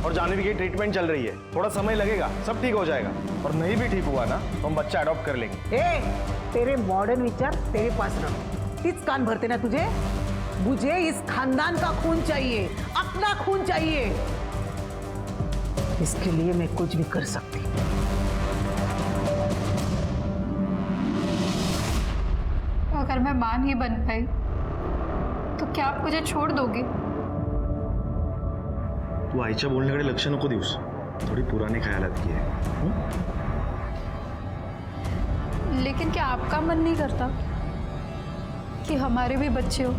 और जानवी की ट्रीटमेंट चल रही है, थोड़ा समय लगेगा, सब ठीक हो जाएगा। और नहीं भी ठीक हुआ ना तो हम बच्चा अडॉप्ट कर लेंगे। तेरे मॉडर्न विचार तेरे पास रहो, तीच कान भरते ना तुझे। मुझे इस खानदान का खून चाहिए, अपना खून चाहिए। इसके लिए मैं कुछ भी कर सकती। अगर मैं मां नहीं बन पाई तो क्या आप मुझे छोड़ दोगे? तू आईच्या बोलण्याकडे लक्ष नको देऊस, थोडी पुराने ख्यालात की आहे। लेकिन क्या आपका मन नहीं करता कि हमारे भी बच्चे हो?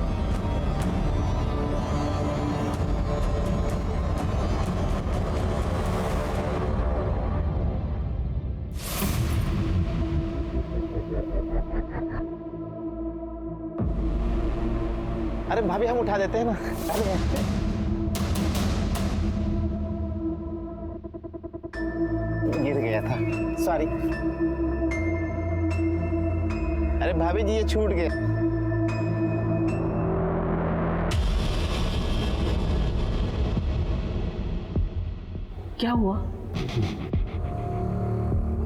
अरे भाभी हम उठा देते हैं ना। अरे गिर गया था, सॉरी। अरे भाभी जी ये छूट गए। क्या हुआ?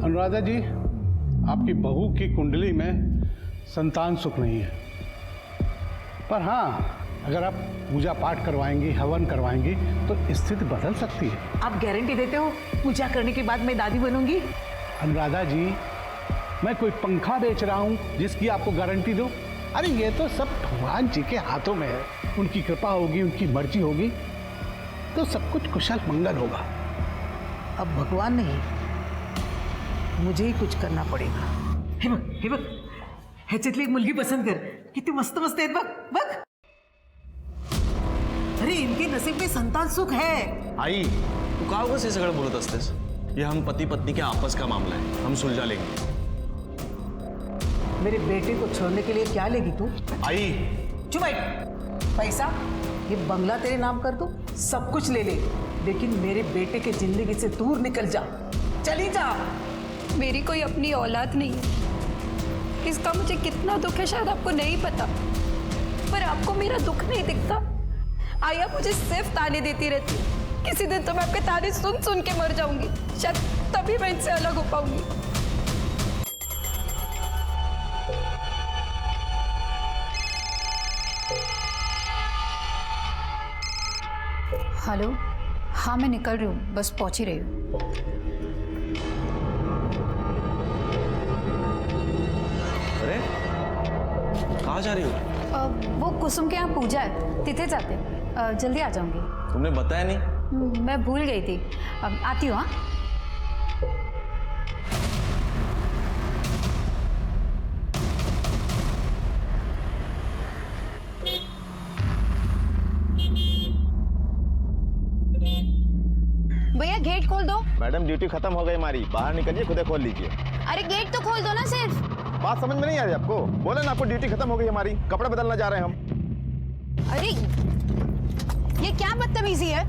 अनुराधा जी, आपकी बहू की कुंडली में संतान सुख नहीं है, पर हाँ अगर आप पूजा पाठ करवाएंगी, हवन करवाएंगी तो स्थिति बदल सकती है। आप गारंटी देते हो पूजा करने के बाद मैं दादी बनूंगी? अनुराधा जी, मैं कोई पंखा बेच रहा हूँ जिसकी आपको गारंटी दो? अरे ये तो सब भगवान जी के हाथों में है, उनकी कृपा होगी, उनकी मर्जी होगी तो सब कुछ कुशल मंगल होगा। अब भगवान नहीं, मुझे ही कुछ करना पड़ेगा। हे बघ, हे बघ, ह्याच्यातली एक मुलगी पसंद कर, किती मस्त मस्त आहेत बघ बघ। अरे इनके नसीब में संतान सुख है। आई तू का उगाच हे सगळं बोलत असतेस? ये हम पति पत्नी के आपस का मामला है, हम सुलझा लेंगे। मेरे बेटे को छोड़ने के लिए क्या लेगी तू? आई चुप बैठ। पैसा, ये बंगला तेरे नाम कर दूं, सब कुछ ले ले, लेकिन मेरे बेटे के जिंदगी से दूर निकल जा, चली जा। मेरी कोई अपनी औलाद नहीं है, इसका मुझे कितना दुख है शायद आपको नहीं पता, पर आपको मेरा दुख नहीं दिखता। आई आप मुझे सिर्फ ताने देती रहती, किसी दिन तो मैं आपके ताने सुन सुन के मर जाऊंगी, शायद तभी मैं इनसे अलग हो पाऊंगी। हेलो, हाँ मैं निकल रही हूँ, बस पहुंच ही रही हूँ। अरे कहाँ जा रही हो? वो कुसुम के यहाँ पूजा है, तिथे जाते हैं, जल्दी आ जाऊंगी। तुमने बताया नहीं? मैं भूल गई थी, आती हूँ। हाँ भैया गेट खोल दो। मैडम ड्यूटी खत्म हो गई हमारी, बाहर निकलिए, खुद खोल लीजिए। अरे गेट तो खोल दो ना सिर्फ। बात समझ में नहीं आ रही आपको? बोले ना आपको ड्यूटी खत्म हो गई हमारी, कपड़े बदलना जा रहे हैं हम। अरे ये क्या बदतमीजी है,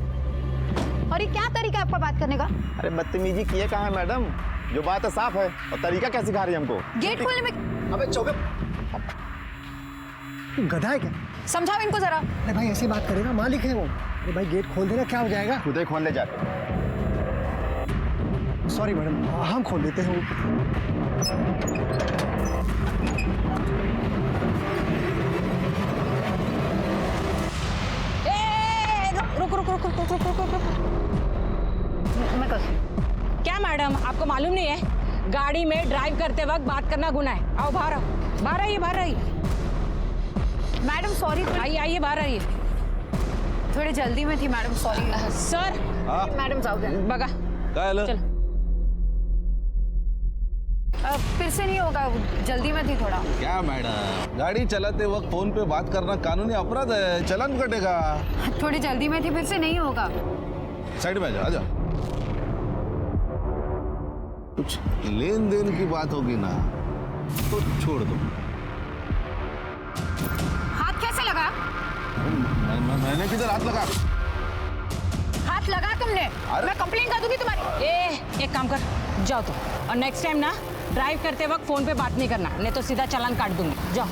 और ये क्या तरीका है आपका बात करने का? अरे बदतमीजी किए कहाँ है मैडम, जो बात है साफ है, और तरीका क्या सिखा रही है हमको? गेट खोलने में अबे चौके, तू गधा है क्या? समझाओ इनको जरा। अरे भाई ऐसे बात करेगा, मालिक है वो। अरे भाई गेट खोल देना, क्या हो जाएगा? खुद ही खोलने जाते। सॉरी मैडम, हम खोल देते हैं। रुक रुक रुक रुक रुक रुक रुक रुक। मैं कर क्या मैडम आपको मालूम नहीं है गाड़ी में ड्राइव करते वक्त बात करना गुनाह है? आओ बाहर आओ, बाहर आइए, बाहर आइए। मैडम सॉरी, आइए आइए, बाहर आइए। थोड़ी जल्दी में थी मैडम, सॉरी। सर मैडम जाओ बघा काय आलं? चल। फिर से नहीं होगा, जल्दी में थी थोड़ा। क्या मैडम, गाड़ी चलाते वक्त फोन पे बात करना कानूनी अपराध है, चालान कटेगा। थोड़ी जल्दी में थी, फिर से नहीं होगा। साइड में आ जा। कुछ लेन देन की बात होगी ना तो छोड़ दो। हाथ कैसे लगा? मैंने किधर हाथ लगा? हाथ लगा तुमने? अरे मैं कंप्लेंट कर दूंगी तुम्हारी। एक काम कर, जाओ तो, और नेक्स्ट टाइम ना ड्राइव करते वक्त फोन पे बात नहीं करना, नहीं तो सीधा चालान काट दूंगी। जाओ।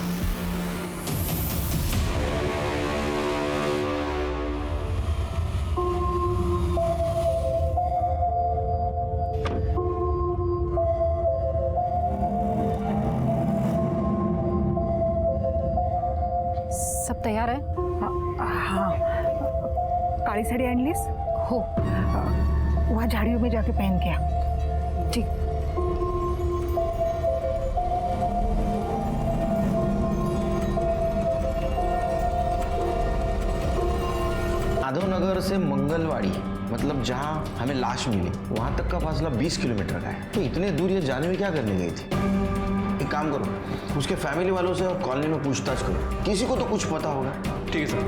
तयार आहे? हाँ, काली साड़ी आणलीस? हो. वहाँ झाड़ियों में जाके पहन के आ. ठीक. माधव नगर से मंगलवाड़ी, मतलब जहाँ हमें लाश मिली, वहां तक का फासला 20 किलोमीटर का है। तो इतने दूर ये जाने में क्या करने गई थी? एक काम करो, उसके फैमिली वालों से और कॉलोनी में पूछताछ करो, किसी को तो कुछ पता होगा। ठीक है सर.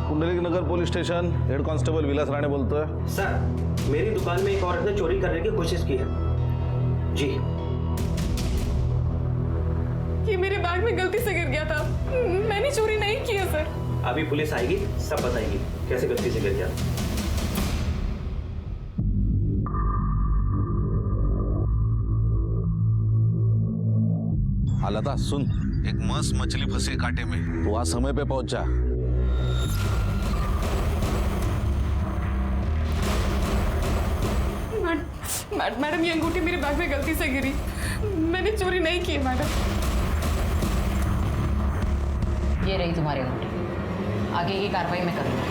पुंडलिक नगर पुलिस स्टेशन, हेड कांस्टेबल विलास राणे बोलतोय. सर, मेरी दुकान में एक औरत ने चोरी करने की कोशिश की है. जी. ये मेरे बैग में गलती से गिर गया था. मैंने चोरी नहीं किया सर. अभी पुलिस आएगी, सब बताएगी कैसे गलती से गिर गया. लता सुन, एक मस्त मछली फंसी है कांटे में, तो वहां समय पे पहुंच जा. मैडम, ये अंगूठी मेरे बैग में गलती से गिरी. मैंने चोरी नहीं की मैडम. ये रही तुम्हारी अंगूठी. आगे की कार्रवाई मैं करूंगी.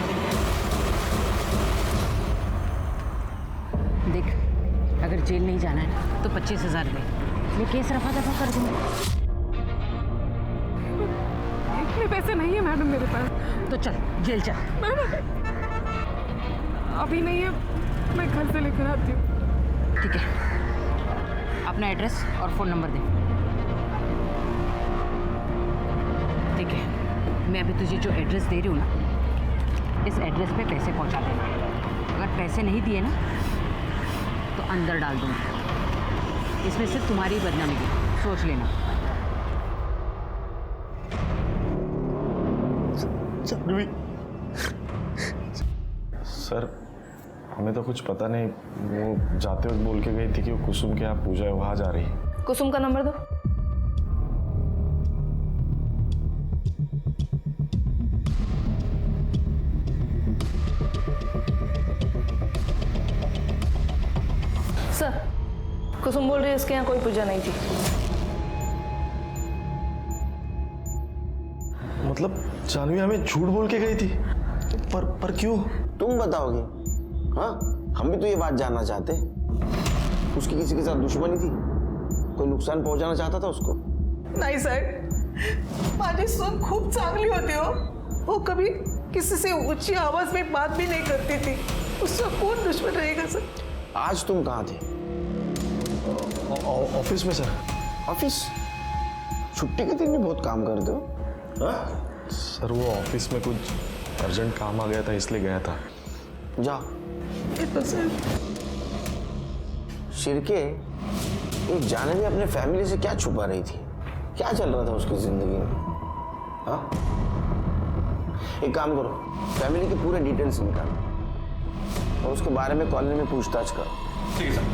देख, अगर जेल नहीं जाना है ना तो 25,000 दे. मैं केस रफा दफा कर दूंगी. इतने पैसे नहीं है मैडम मेरे पास. तो चल जेल चल. अभी नहीं है, मैं घर से लेकर आती हूँ. ठीक है, अपना एड्रेस और फ़ोन नंबर दे. ठीक है, मैं अभी तुझे जो एड्रेस दे रही हूँ ना, इस एड्रेस पे पैसे पहुँचा देना. अगर पैसे नहीं दिए ना तो अंदर डाल दूँगी. इसमें सिर्फ तुम्हारी बदनामी है, सोच लेना. सर, हमें तो कुछ पता नहीं, वो जाते वक्त बोल के गई थी कि वो कुसुम के यहाँ पूजा है, वहां जा रही है. कुसुम का नंबर दो. सर, कुसुम बोल रही है इसके यहाँ कोई पूजा नहीं थी. मतलब जानवी हमें झूठ बोल के गई थी? पर क्यों? तुम बताओगे? हाँ, हम भी तो ये बात जानना चाहते. उसकी किसी के साथ दुश्मनी थी? कोई नुकसान पहुंचाना चाहता था उसको? नाही साहेब, माझी सून खूप चांगली होती हो. वो कभी किसी से ऊंची आवाज में बात भी नहीं करती थी. उसका कौन दुश्मन रहेगा सर? आज तुम कहाँ थे? ऑफिस में सर. ऑफिस? छुट्टी के दिन भी बहुत काम करते हो. हाँ? सर, वो ऑफिस में कुछ अर्जेंट काम आ गया था, इसलिए गया था. जा. शिरके, एक जानवी अपने फैमिली से क्या छुपा रही थी? क्या चल रहा था उसकी जिंदगी में? हाँ? एक काम करो, फैमिली के पूरे डिटेल्स निकालो और उसके बारे में कॉलोनी में पूछताछ करो. ठीक है सर.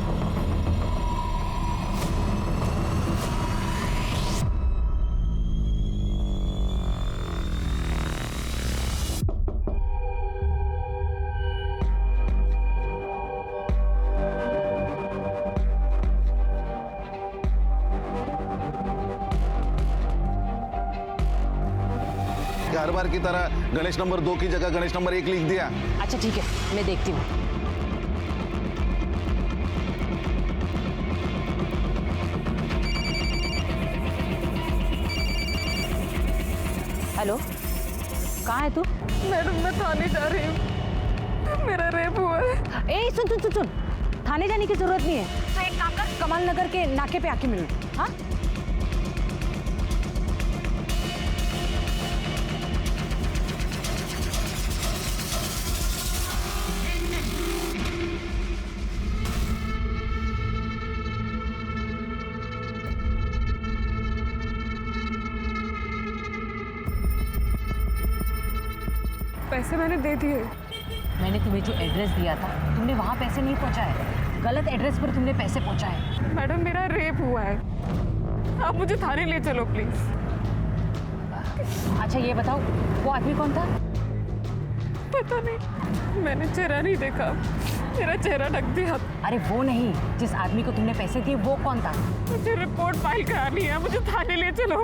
हर बार की तरह गणेश नंबर 2 की जगह गणेश नंबर 1 लिख दिया. अच्छा ठीक है, मैं देखती हूँ. हेलो, कहाँ है तू? मैडम, मैं थाने जा रही हूँ. मेरा रेप हुआ है. ए सुन सुन सुन सुन, थाने जाने की जरूरत नहीं है. तो एक काम कर, कमाल नगर के नाके पे आके मिलो. हाँ, पैसे मैंने दे दिए. मैंने तुम्हें जो एड्रेस दिया था, तुमने वहाँ पैसे नहीं पहुँचाए. गलत एड्रेस पर तुमने पैसे पहुँचाए. मैडम, मेरा रेप हुआ है. आप मुझे थाने ले चलो प्लीज. अच्छा ये बताओ, वो आदमी कौन था? पता नहीं, मैंने चेहरा नहीं देखा. मेरा चेहरा ढक दिया। अरे वो नहीं, जिस आदमी को तुमने पैसे दिए वो कौन था? मुझे रिपोर्ट फाइल करानी है, मुझे थाने ले चलो।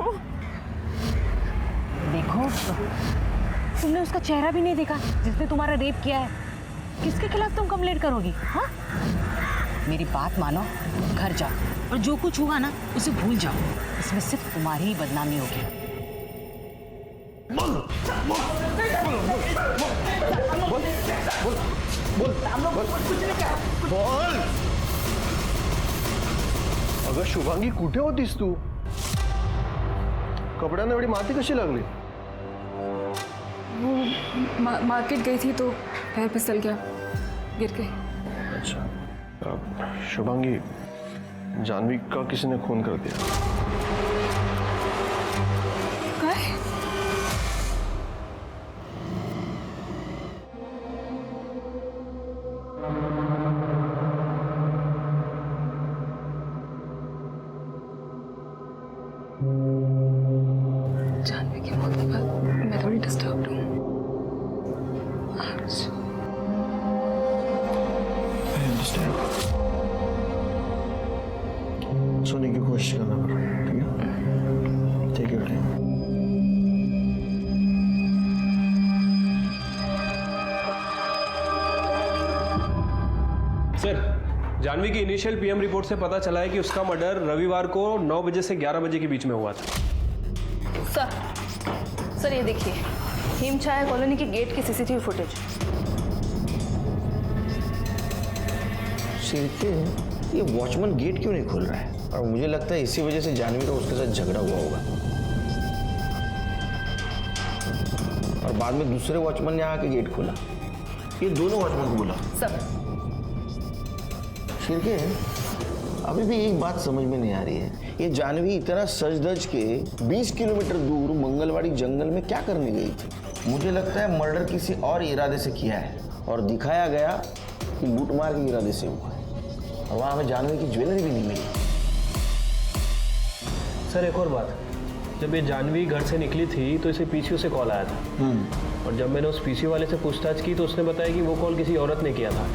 देखो, तुमने उसका चेहरा भी नहीं देखा जिसने तुम्हारा रेप किया है। किसके खिलाफ तुम कंप्लेंट करोगी? हाँ, मेरी बात मानो, घर जाओ और जो कुछ हुआ ना उसे भूल जाओ। इसमें सिर्फ तुम्हारी ही बदनामी होगी। बोल। अगं शुभांगी, कुठे होतीस तू? कपड्यांना एवढी माती कशी लागली? वो मार्केट गई थी तो पैर फिसल गया, गिर गई। अच्छा, शुभांगी, जानवी का किसी ने खून कर दिया। काय? जानवी की मौत के बाद मैं थोड़ी डिस्टर्ब हूँ। सोने की कोशिश करना पड़ा, ठीक है? Take your time. Sir, Janvi की इनिशियल पीएम रिपोर्ट से पता चला है कि उसका मर्डर रविवार को 9 बजे से 11 बजे के बीच में हुआ था। सर ये देखिए, हिमछाया कॉलोनी की गेट की सीसीटीवी फुटेज। शिरके, ये वॉचमैन गेट क्यों नहीं खोल रहा है? और मुझे लगता है इसी वजह से जानवी का उसके साथ झगड़ा हुआ होगा। और बाद में दूसरे वॉचमैन ने आके गेट खोला। ये दोनों वॉचमैन को बोला। सर शिरके, अभी भी एक बात समझ में नहीं आ रही है, ये जानवी इतना सज धज के 20 किलोमीटर दूर मंगलवाड़ी जंगल में क्या करने गई थी? मुझे लगता है मर्डर किसी और इरादे से किया है और दिखाया गया कि लूटमार के इरादे से हुआ है। और वहां हमें जानवी की ज्वेलरी भी नहीं मिली। सर एक और बात, जब ये जानवी घर से निकली थी तो इसे पीसीओ से कॉल आया था। और जब मैंने उस पीसीओ वाले से पूछताछ की तो उसने बताया कि वो कॉल किसी औरत ने किया था।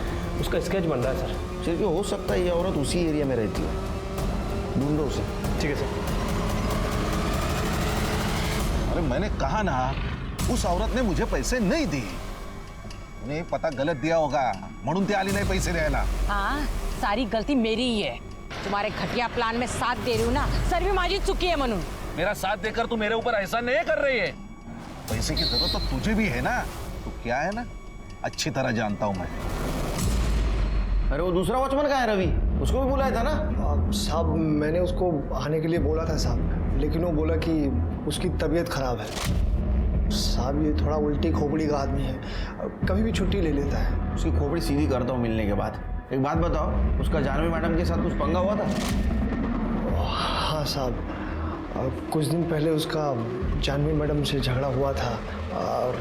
उसका स्केच बन रहा है सर। क्योंकि हो सकता है ये औरत उसी एरिया में रहती है, ढूंढो उसे। ठीक है सर। अरे मैंने कहा ना, उस औरत ने मुझे पैसे नहीं दिए। उन्हें पता गलत दिया होगा म्हणून ती आली नाही पैसे द्यायला। हाँ, सारी गलती मेरी ही है। तुम्हारे घटिया प्लान में साथ दे रही हूँ ना, सर्वी माझी चुकी है म्हणून। मेरा साथ देकर तू मेरे ऊपर ऐसा नहीं कर रही है। पैसे की जरूरत तो तुझे भी है ना। तू क्या है ना, अच्छी तरह जानता हूं मैं। अरे वो दूसरा वॉचमैन कहाँ है? रवि, उसको भी बुलाया था ना? साहब, मैंने उसको आने के लिए बोला था साहब, लेकिन वो बोला कि उसकी तबीयत खराब है। साहब, ये थोड़ा उल्टी खोपड़ी का आदमी है, कभी भी छुट्टी ले लेता है। उसकी खोपड़ी सीधी करता हूँ मिलने के बाद। एक बात बताओ, उसका जानवी मैडम के साथ कुछ पंगा हुआ था? हाँ साहब, कुछ दिन पहले उसका जानवी मैडम से झगड़ा हुआ था।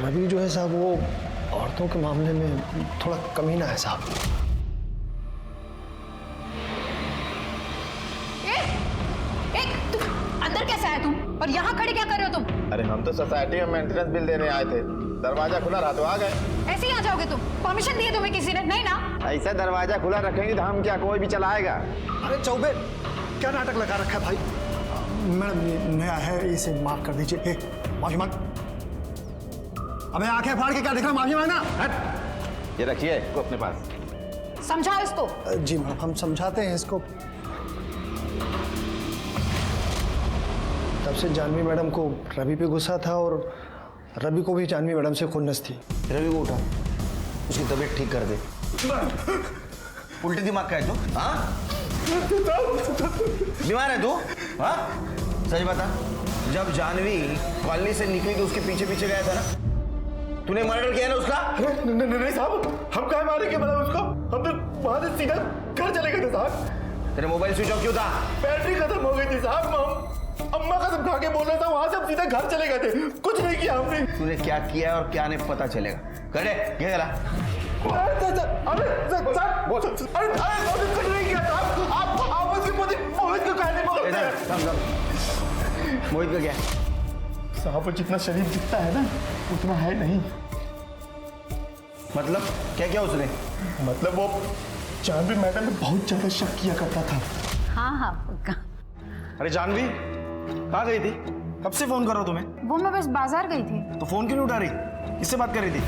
रवि जो है साहब, वो औरतों के मामले में थोड़ा कमीना है साहब। अंदर कैसे आए तुम और यहाँ खड़े क्या कर रहे हो तुम? अरे हम तो सोसाइटी में मेंटेनेंस बिल देने आए थे, दरवाजा खुला रहा तो आ गए। ऐसे ही आ जाओगे तुम? परमिशन दी है तुम्हें किसी ने? नहीं ना। ऐसा दरवाजा खुला रखेंगे तो हम क्या, कोई भी चलाएगा? अरे चौबे, क्या नाटक लगा रखा है भाई? मैडम, ये नया है, इसे माफ कर दीजिए। माफी मांग। अबे आंखें फाड़ के क्या देख रहा, माफी मांगना। ये रखिए इसको अपने पास। समझाओ इसको। जी मैडम, हम समझाते हैं इसको। तब से जानवी मैडम को रवि पे गुस्सा था और रवि को भी जानवी मैडम से खुन्नस थी। रवि को उठा, उसकी तबीयत ठीक कर दे। उल्टे दिमाग का है तू? हाँ, बीमार है तू? हाँ, सच बता, जब जानवी कॉलोनी से निकली तो उसके पीछे पीछे गया था ना? तूने मर्डर किया ना उसका? नहीं साहब, हम क्या मारेंगे भला उसको? हम तो वहां से सीधा घर चले गए थे साहब। तेरे मोबाइल स्विच ऑफ क्यों था? बैटरी खत्म हो गई थी साहब। अम्मा का सब खा के बोल रहा था, वहां से हम सीधा घर चले गए थे। कुछ नहीं किया हमने। तूने क्या किया और क्या नहीं पता चलेगा। करे क्या करा? अरे कुछ नहीं किया साहब। आप उसकी मोहित को कहने बोलते हैं। मोहित का क्या? साहब, वो जितना शरीफ दिखता है ना, उतना है नहीं। मतलब क्या क्या उसने? मतलब वो जानवी मैडम में बहुत ज्यादा शक किया करता था। हाँ पक्का। अरे जानवी कहाँ गई थी? कब से फोन कर रहा हूं तुम्हें? वो मैं बस बाजार गई थी। तो फोन क्यों नहीं उठा रही? किससे बात कर रही थी?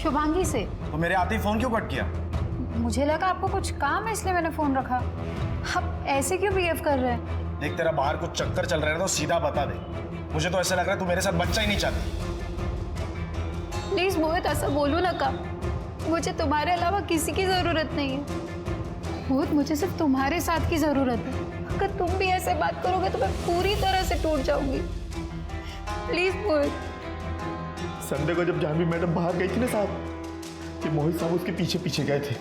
शुभांगी से। तो मेरे आते ही फोन क्यों कट किया? मुझे लगा आपको कुछ काम है इसलिए मैंने फोन रखा। आप ऐसे क्यों बिहेव कर रहे हैं? देख तेरा बाहर कुछ चक्कर चल रहा है तो सीधा बता दे। मुझे तो ऐसा लग रहा है तू मेरे साथ बच्चा ही नहीं चाहती। प्लीज मोहित ऐसा बोलो ना का। मुझे तुम्हारे अलावा किसी की जरूरत नहीं है। मोहित मुझे सिर्फ तुम्हारे साथ की जरूरत है। अगर तुम भी ऐसे बात करोगे तो मैं पूरी तरह से टूट जाऊंगी। Please Mohit. संडे को जब जानवी मैडम बाहर गई थी ना साहब, कि मोहित साहब उसके पीछे पीछे गए थे।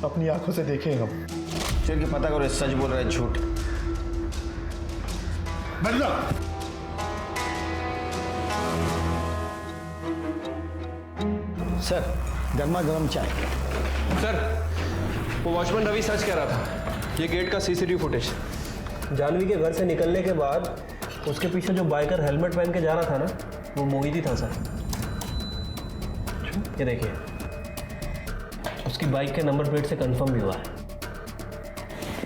अपनी आंखों से देखे हम। चल के पता करो सच बोल रहा है झूठ। बदला सर, गर्मा गर्म चाय। सर, वो वॉचमैन रवि सच कह रहा था। ये गेट का सीसीटीवी फुटेज। जानवी के घर से निकलने के बाद उसके पीछे जो बाइकर हेलमेट पहन के जा रहा था ना, वो मोहित ही था सर। ये देखिए, उसकी बाइक के नंबर प्लेट से कंफर्म भी हुआ है।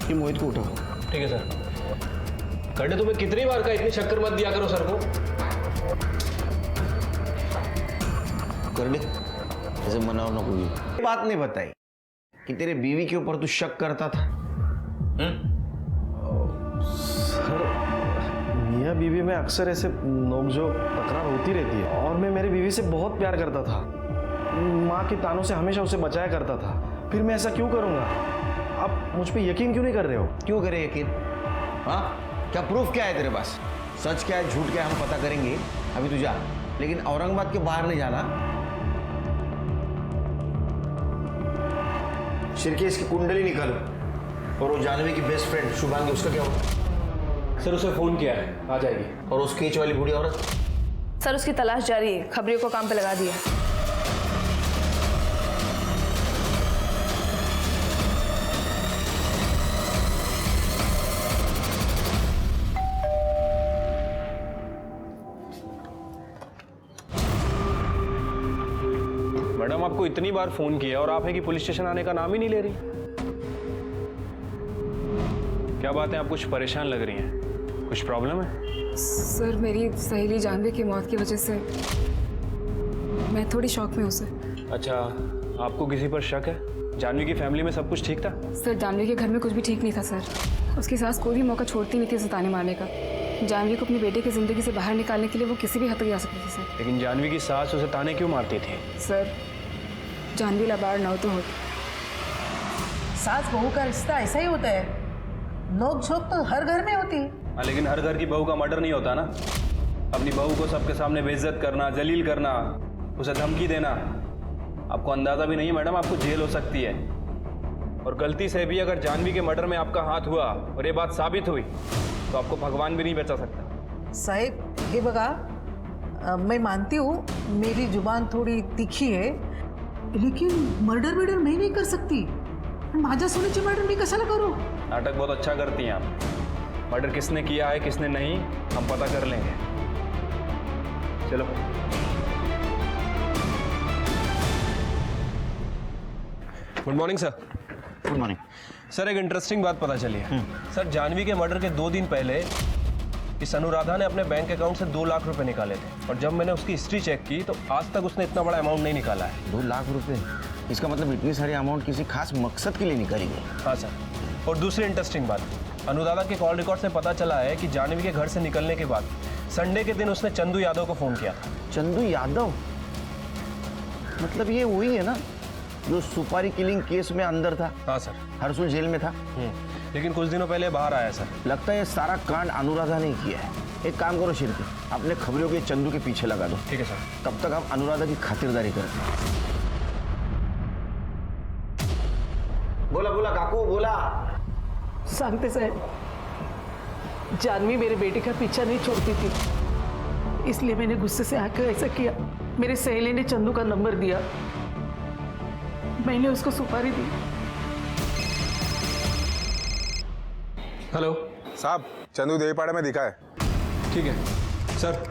ये मोहित को उठाओ। ठीक है सर। खड्डे तुम्हें कितनी बार का इतनी शक्कर मत दिया करो सर को। कर ले ऐसे मनाओ ना कोई। बात नहीं बताई कि तेरे बीवी के ऊपर तू शक करता था। सर, मियाँ बीवी में अक्सर ऐसे नोकझोंक तकरार होती रहती है और मैं मेरी बीवी से बहुत प्यार करता था। माँ के तानों से हमेशा उसे बचाया करता था। फिर मैं ऐसा क्यों करूँगा? आप मुझ पे यकीन क्यों नहीं कर रहे हो? क्यों करे यकीन? हाँ, क्या प्रूफ क्या है तेरे पास? सच क्या है झूठ क्या है हम पता करेंगे। अभी तू जा, लेकिन औरंगाबाद के बाहर नहीं जाना। शिरके इसकी कुंडली निकालो। और वो जानवी की बेस्ट फ्रेंड शुभांगी, उसका क्या हुआ? सर उसे फोन किया है, आ जाएगी। और उस केच वाली बूढ़ी औरत? सर उसकी तलाश जारी है। खबरियों को काम पे लगा दिया। मैडम आपको इतनी बार फोन किया और आप है कि पुलिस स्टेशन आने का नाम ही नहीं ले रही। क्या बात है, आप कुछ परेशान लग रही हैं? कुछ प्रॉब्लम है? सर मेरी सहेली जानवी की मौत की वजह से मैं थोड़ी शॉक में हूँ सर। अच्छा, आपको किसी पर शक है? जानवी की फैमिली में सब कुछ ठीक था? सर जानवी के घर में कुछ भी ठीक नहीं था सर। उसकी सास कोई भी मौका छोड़ती नहीं थी उसे ताने मारने का। जानवी को अपनी बेटे की जिंदगी से बाहर निकालने के लिए वो किसी भी हद तक जा सकती थी सर। लेकिन जानवी की सास उसे ताने क्यों मारती थी? सर जानवी लाबार न तो होती। सास बहू का रिश्ता ऐसा ही होता है। नोक झोंक तो हर घर में होती है। हाँ, लेकिन हर घर की बहू का मर्डर नहीं होता ना। अपनी बहू को सबके सामने बेइज्जत करना, जलील करना, उसे धमकी देना, आपको अंदाजा भी नहीं है मैडम, आपको जेल हो सकती है। और गलती से भी अगर जानवी के मर्डर में आपका हाथ हुआ और ये बात साबित हुई तो आपको भगवान भी नहीं बचा सकता। साहेब हे बघा, मैं मानती हूँ मेरी जुबान थोड़ी तीखी है, लेकिन मर्डर मैं नहीं कर सकती। माझ्या सोनीची मर्डर मी कशाला करू? नाटक बहुत अच्छा करती हैं आप। मर्डर किसने किया है किसने नहीं हम पता कर लेंगे। चलो। Good morning sir. Good morning sir. एक इंटरेस्टिंग बात पता चली है। सर जानवी के मर्डर के 2 दिन पहले इस अनुराधा ने अपने बैंक अकाउंट से 2 लाख रुपए निकाले थे और जब मैंने उसकी हिस्ट्री चेक की तो आज तक उसने इतना बड़ा अमाउंट नहीं निकाला है। 2 लाख रुपए? इसका मतलब इतनी सारी अमाउंट किसी खास मकसद के लिए निकाली गई? हाँ सर। और दूसरी इंटरेस्टिंग बात, अनुराधा के कॉल रिकॉर्ड से पता चला है कि जानवी के घर से निकलने के बाद संडे के दिन उसने चंदू यादव को फ़ोन किया था। चंदू यादव? मतलब ये वही है ना जो सुपारी किलिंग केस में अंदर था? हाँ सर। हरसुल जेल में था। लेकिन कुछ दिनों पहले बाहर आया सर। लगता है ये सारा कांड अनुराधा ने किया है। एक काम करो शिरके, अपने खबरों के चंदू के पीछे लगा दो। ठीक है सर। तब तक हम अनुराधा की खातिरदारी करते हैं। बोला बोला काकू बोला। सांगते साहेब, जानवी मेरे बेटे का पीछा नहीं छोड़ती थी, इसलिए मैंने गुस्से से आकर ऐसा किया। मेरे सहेली ने चंदू का नंबर दिया, मैंने उसको सुपारी दी। हेलो साहब, चंदू देवीपाड़ा में दिखा है। ठीक है सर।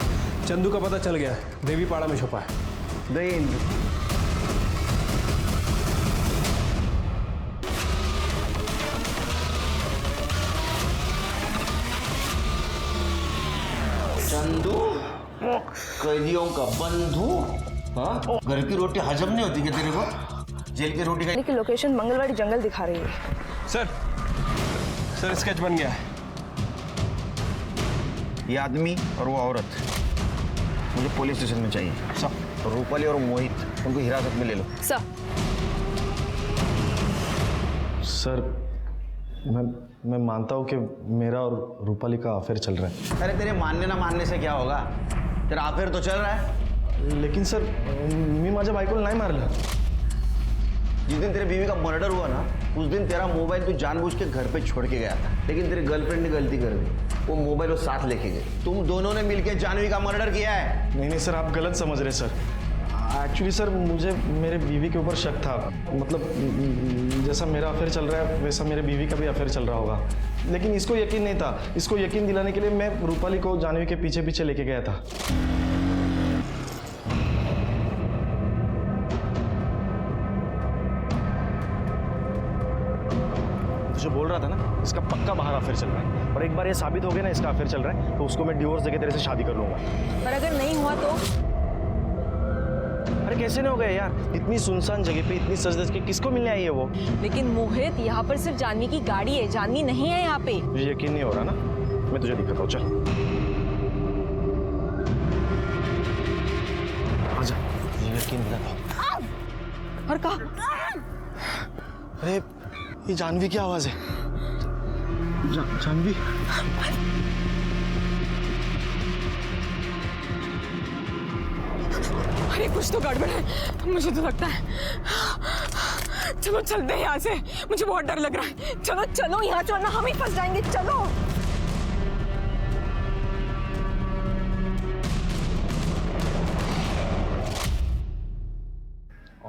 चंदू का पता चल गया है, देवीपाड़ा में छुपा है। जय हिंद। कैदियों का बंधु? हाँ, घर की रोटी हजम नहीं होती क्या तेरे को? जेल की रोटी का की लोकेशन मंगलवाड़ी जंगल दिखा रही है। सर स्केच बन गया है। ये आदमी और वो औरत मुझे पुलिस स्टेशन में चाहिए। सब रूपाली और मोहित उनको हिरासत में ले लो। सर मैं मानता हूँ कि मेरा और रूपाली का अफेयर चल रहा है। अरे तेरे मानने ना मानने से क्या होगा, तेरा अफेयर तो चल रहा है। लेकिन सर मी माझ्या बायकोला नाही मारलं। जिस दिन तेरे बीवी का मर्डर हुआ ना, उस दिन तेरा मोबाइल तू जानबूझ के घर पे छोड़ के गया था, लेकिन तेरी गर्लफ्रेंड ने गलती कर दी, वो मोबाइल वो साथ लेके गई। तुम दोनों ने मिलकर जानवी का मर्डर किया है। नहीं सर, आप गलत समझ रहे सर। एक्चुअली सर मुझे मेरे बीवी के ऊपर शक था। मतलब जैसा मेरा अफेयर चल रहा है वैसा मेरे बीवी का भी अफेयर चल रहा होगा, लेकिन इसको यकीन नहीं था। इसको यकीन दिलाने के लिए मैं रूपाली को जानवी के पीछे पीछे लेके गया था। जो बोल रहा था ना, इसका पक्का बाहर अफेयर चल रहा है, और एक बार ये साबित हो गया ना इसका अफेयर चल रहा है, तो उसको मैं डिवोर्स देके तेरे से शादी कर लूंगा। पर अगर नहीं हुआ तो? अरे कैसे नहीं हो गए यार, इतनी सुनसान जगह पे इतनी सज-धज के किसको मिलने आई है वो? लेकिन मोहित, यहाँ पर सिर्फ जानवी की गाड़ी है, जानवी नहीं है यहाँ पे। मुझे यकीन नहीं हो रहा ना, मैं तुझे दिखाता हूँ, चल आजा, मुझे यकीन दिलाता हूँ। और कहा? अरे ये जानवी की आवाज है। जानवी? अरे कुछ तो गड़बड़ है, मुझे तो लगता है। चलो चलते हैं यहाँ से, मुझे बहुत डर लग रहा है। चलो चलो यहाँ, वरना हम ही फंस जाएंगे। चलो।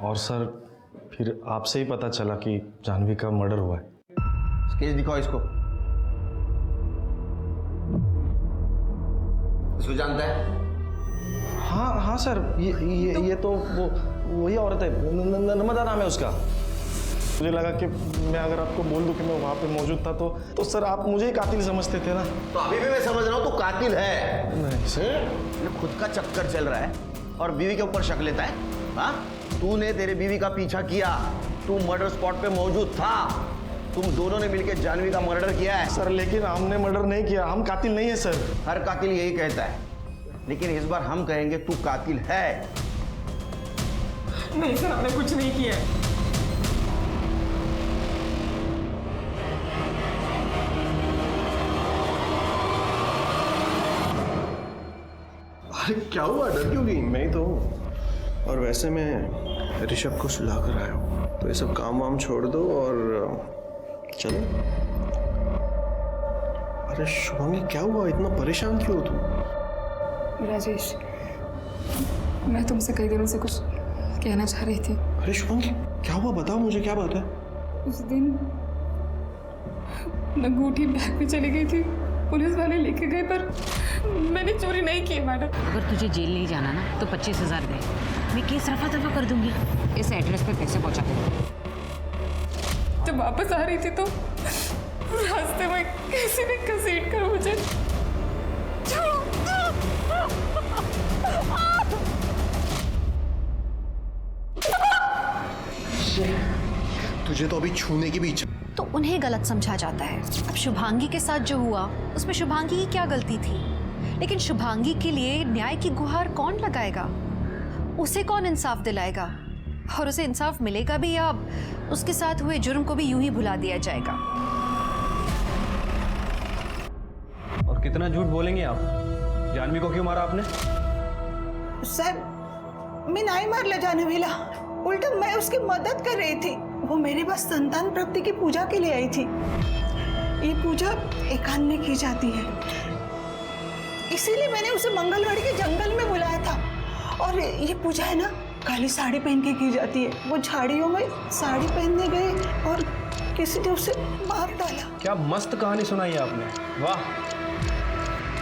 और सर फिर आपसे ही पता चला कि जानवी का मर्डर हुआ है। स्केच दिखाओ इसको। इसको जानता है? हाँ सर, ये तो वही औरत है, नर्मदा नाम है उसका। मुझे लगा कि मैं अगर आपको बोल दूं कि मैं वहाँ पे मौजूद था तो सर आप मुझे ही कातिल समझते थे ना। तो अभी भी मैं समझ रहा हूँ तू कातिल है। नहीं सर, खुद का चक्कर चल रहा है और बीवी के ऊपर शक लेता है। हाँ, तूने तेरे बीवी का पीछा किया, तू मर्डर स्पॉट पे मौजूद था, तुम दोनों ने मिलकर जानवी का मर्डर किया है। सर लेकिन हमने मर्डर नहीं किया, हम कातिल नहीं है सर। हर कातिल यही कहता है, लेकिन इस बार हम कहेंगे तू कातिल है। नहीं सर, हमने कुछ नहीं किया। अरे क्या हुआ, डर क्यों गई? मैं ही तो हूँ। और वैसे मैं ऋषभ को सुला कर आया हूँ, तो ये सब काम वाम छोड़ दो और चलो। अरे शुभांगी क्या हुआ, इतना परेशान क्यों हो तुम? राजेश, मैं तुमसे कई दिनों से कुछ कहना चाह रही थी। अरे शुभांगी क्या हुआ, बताओ मुझे, क्या बात है? उस दिन अंगूठी बैग में चली गई थी, पुलिस वाले लेके गए, पर मैंने चोरी नहीं की मैडम। अगर तुझे जेल नहीं जाना ना तो 25,000 दे, मैं केस रफा दफा कर दूंगी। इस एड्रेस पे पैसे पहुंचा दे। जब वापस आ रही थी तो रास्ते में किसी ने घसीट कर मुझे तुझे तो अभी छूने की भी इच्छा। तो उन्हें गलत समझा जाता है। अब शुभांगी के साथ जो हुआ उसमें शुभांगी की क्या गलती थी? लेकिन शुभांगी के लिए न्याय की गुहार कौन लगाएगा? उसे कौन इंसाफ दिलाएगा? और उसे इंसाफ मिलेगा भी या उसके साथ हुए जुर्म को भी यूं ही भुला दिया जाएगा? और कितना झूठ बोलेंगे आप? जानवी को क्यों मारा आपने? सर, मैं नहीं मार ले जाने वाला, उल्टा मैं उसकी मदद कर रही थी। वो मेरे पास संतान प्राप्ति की पूजा के लिए आई थी। ये पूजा एकांत में की जाती है, इसीलिए मैंने उसे मंगलवाड़ी के जंगल में बुलाया था। और ये पूजा है ना, काली साड़ी पहन के की जाती है। वो झाड़ियों में साड़ी पहनने गए और किसी ने उसे मार डाला। क्या मस्त कहानी सुनाई है आपने, वाह।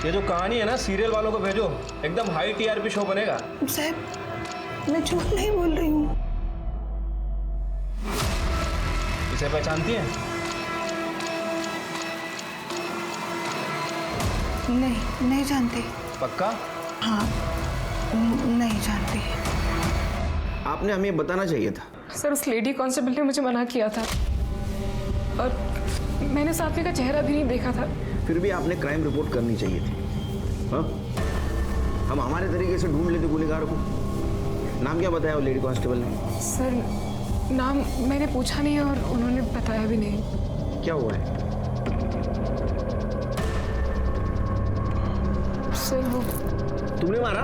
ये जो कहानी है ना, सीरियल वालों को भेजो, एकदम हाई टीआरपी शो बनेगा। साहब, मैं झूठ नहीं बोल रही हूँ। इसे पहचानती हैं? नहीं जानते। पक्का? हाँ। नहीं जानती। आपने हमें बताना चाहिए था। सर उस लेडी कांस्टेबल ने मुझे मना किया था और मैंने साथी का चेहरा भी नहीं देखा था। फिर भी आपने क्राइम रिपोर्ट करनी चाहिए थी। हाँ, हम हमारे तरीके से ढूंढ लेते गुनहगार को। नाम क्या बताया वो लेडी कांस्टेबल ने? सर नाम मैंने पूछा नहीं और उन्होंने बताया भी नहीं। क्या हुआ है? सर वो तुमने मारा?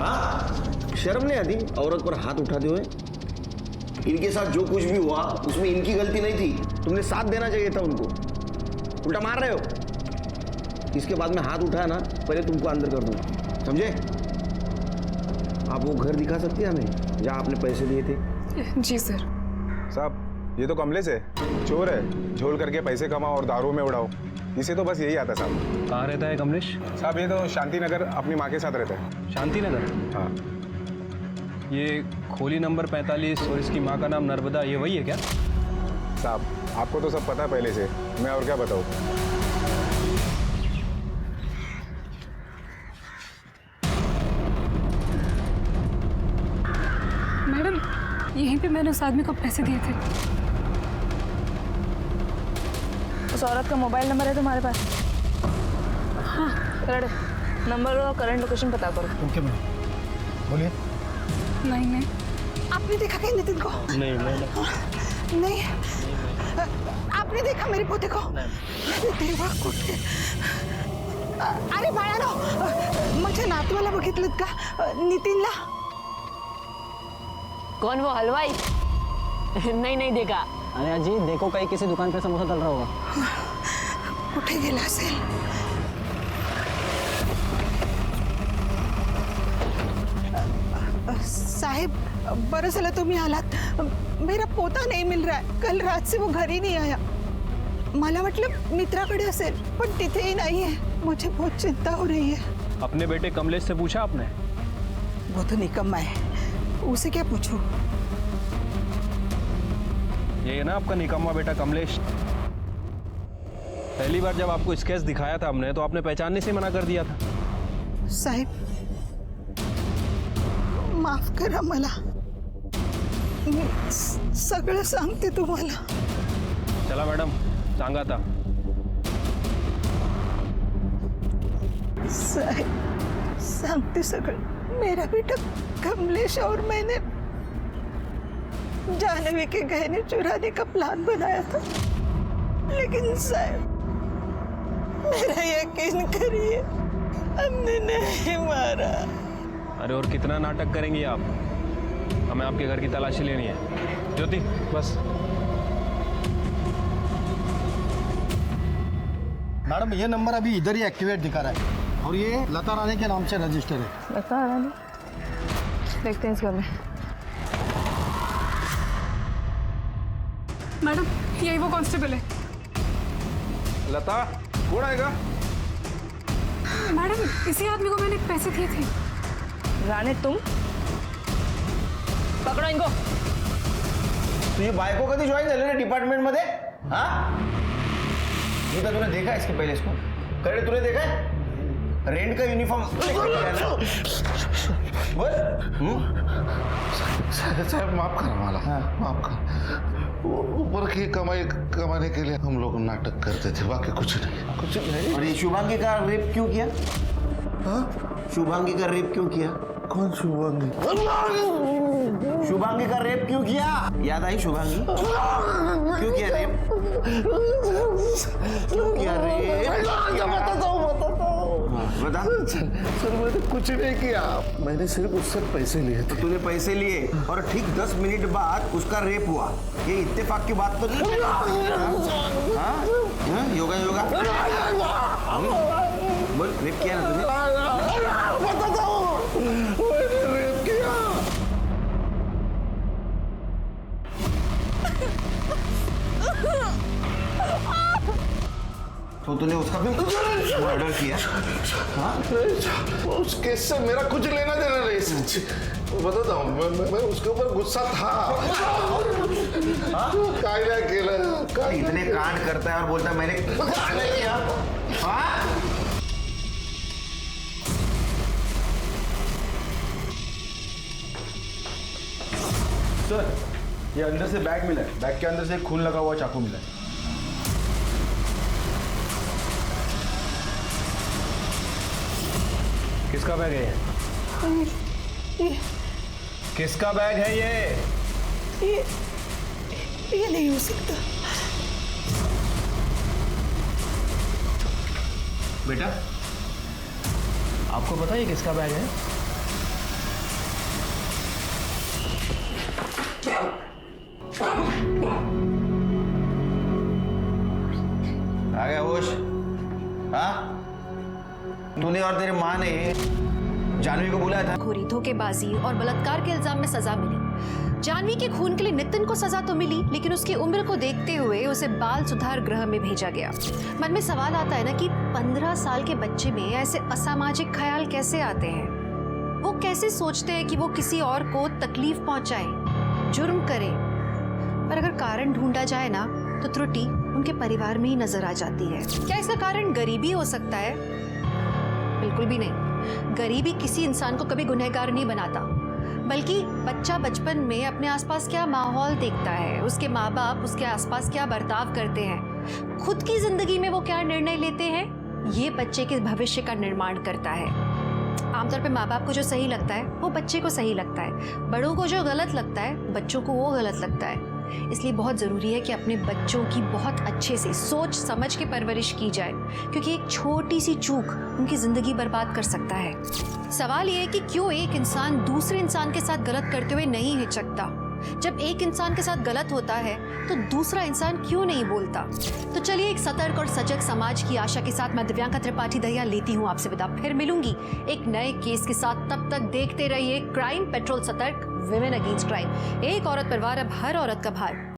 हाँ, शर्म नहीं आती औरत पर हाथ उठाते हुए? इनके साथ जो कुछ भी हुआ उसमें इनकी गलती नहीं थी, तुमने साथ देना चाहिए था उनको। उल्टा मार रहे हो। इसके बाद में हाथ उठाया ना, पहले तुमको अंदर कर दूंगा, समझे? आप वो घर दिखा सकते हैं हमें जहाँ आपने पैसे दिए थे? जी सर। साहब ये तो कमलेश है, चोर है, झोल करके पैसे कमाओ और दारू में उड़ाओ। इसे तो बस यही आता साहब। कहाँ रहता है कमलेश? साहब ये तो शांति नगर अपनी माँ के साथ रहता है। शांति नगर? हाँ। ये खोली नंबर 45 और इसकी माँ का नाम नर्मदा, ये वही है क्या? साहब आपको तो सब पता है पहले से, मैं और क्या बताऊँ। मैडम यहीं पे मैंने उस आदमी को पैसे दिए थे। उस औरत का मोबाइल नंबर है तुम्हारे पास? हाँ रेड नंबर और करंट लोकेशन पता करो। ओके मैम, बोलिए। नहीं आपने देखा क्या नितिन को? नहीं। आपने देखा मेरे पोते को? देवा कुठे? अरे बाळानो, माझ्या नातवाला बघितलं का? नितिनला? कौन वो हलवाई? नहीं देखा। अरे अजी देखो, कहीं किसी दुकान पे समोसा तल रहा होगा। कुठे गेला असेल? साहेब बरं झालं तुम्ही आलात। मेरा पोता नहीं मिल रहा है। कल रात से वो घर ही नहीं आया। मला वाटलं मित्राकडे असेल, पण तिथेही नाही है। मुझे बहुत चिंता हो रही है। अपने बेटे कमलेश से पूछा आपने? वो तो निकम्मा है, उसे क्या पूछूं? ये है ना आपका निकम्मा बेटा कमलेश। पहली बार जब आपको स्केच दिखाया था हमने तो आपने पहचानने से मना कर दिया था। साहेब माफ करा मला, मी सगळं सांगते तुम्हाला। चला मॅडम सांगा आता। साहेब सांगते सगळं। मेरा बेटा कमलेश और मैंने जानवी के गहने चुराने का प्लान बनाया था, लेकिन साहब मेरा यकीन करिए, हमने नहीं मारा। अरे और कितना नाटक करेंगी आप? हमें आपके घर की तलाशी लेनी है। ज्योति बस। मैडम ये नंबर अभी इधर ही एक्टिवेट दिखा रहा है और ये लता रानी के नाम से रजिस्टर है। लता रानी? देखते हैं इस घर में। मैडम यही वो कांस्टेबल है। लता कौन आएगा? मैडम इसी आदमी को मैंने पैसे दिए थे। राणे तुम पकड़ो इनको। तुझी बायको कधी जॉईन झाली रे डिपार्टमेंट मध्ये? हाँ, गीता तूने देखा है इसके पहले इसको? करे तूने देखा है? रेंट का यूनिफॉर्म बोल। साहब माफ करा मला, माफ कर। ऊपर की कमाई कमाने के लिए हम लोग नाटक करते थे, बाकी कुछ नहीं। और ये शुभांगी का रेप क्यों किया? हाँ, शुभांगी का रेप क्यों किया? कौन शुभांगी? शुभांगी का रेप क्यों किया? याद आई शुभांगी? क्यों किया रेप? क्यों किया रेप? बता। सर मैंने कुछ नहीं किया, मैंने सिर्फ उससे पैसे लिए थे। तूने पैसे लिए और ठीक 10 मिनट बाद उसका रेप हुआ। ये इत्तेफाक की बात तो नहीं? हाँ? योगा योगा बोल, रेप किया ना तूने? बताता हूँ, मैंने रेप किया। तो तूने उसका भी मर्डर किया? हाँ? उस केस से मेरा कुछ लेना देना नहीं सच बताता हूँ, मैं उसके ऊपर गुस्सा था। कायदा केला। इतने कांड करता है और बोलता है मैंने किया। हाँ? सर, ये अंदर से बैग मिला है। बैग के अंदर से एक खून लगा हुआ चाकू मिला है। किसका बैग है ये किसका बैग है ये नहीं हो सकता। बेटा, आपको पता है ये किसका बैग है? आ गया होश? हाँ, तूने और तेरी माँ ने जानवी को बुलाया था। खोरी, धोखेबाजी और बलात्कार के इल्जाम में सजा मिली। जानवी के खून के लिए नितिन को सजा तो मिली, लेकिन उसकी उम्र को देखते हुए उसे बाल सुधार गृह में भेजा गया। मन में सवाल आता है ना कि 15 साल के बच्चे में ऐसे असामाजिक ख्याल कैसे आते हैं? वो कैसे सोचते हैं कि वो किसी और को तकलीफ पहुंचाए, जुर्म करे? पर अगर कारण ढूंढा जाए ना तो त्रुटि उनके परिवार में ही नजर आ जाती है। क्या इसका कारण गरीबी हो सकता है? बिल्कुल भी नहीं। गरीबी किसी इंसान को कभी गुनहगार नहीं बनाता, बल्कि बच्चा बचपन में अपने आसपास क्या माहौल देखता है, उसके माँ बाप उसके आसपास क्या बर्ताव करते हैं, खुद की जिंदगी में वो क्या निर्णय लेते हैं, ये बच्चे के भविष्य का निर्माण करता है। आमतौर पे माँ बाप को जो सही लगता है वो बच्चे को सही लगता है, बड़ों को जो गलत लगता है बच्चों को वो गलत लगता है। इसलिए बहुत ज़रूरी है कि अपने बच्चों की बहुत अच्छे से सोच समझ के परवरिश की जाए, क्योंकि एक छोटी सी चूक उनकी ज़िंदगी बर्बाद कर सकता है। सवाल ये है कि क्यों एक इंसान दूसरे इंसान के साथ गलत करते हुए नहीं हिचकता? जब एक इंसान के साथ गलत होता है तो दूसरा इंसान क्यों नहीं बोलता? तो चलिए, एक सतर्क और सजग समाज की आशा के साथ मैं दिव्यांका त्रिपाठी दहिया लेती हूँ आपसे विदा। फिर मिलूंगी एक नए केस के साथ। तब तक देखते रहिए क्राइम पेट्रोल, सतर्क, विमेन अगेंस्ट क्राइम। एक औरत पर वार, अब हर औरत का भार।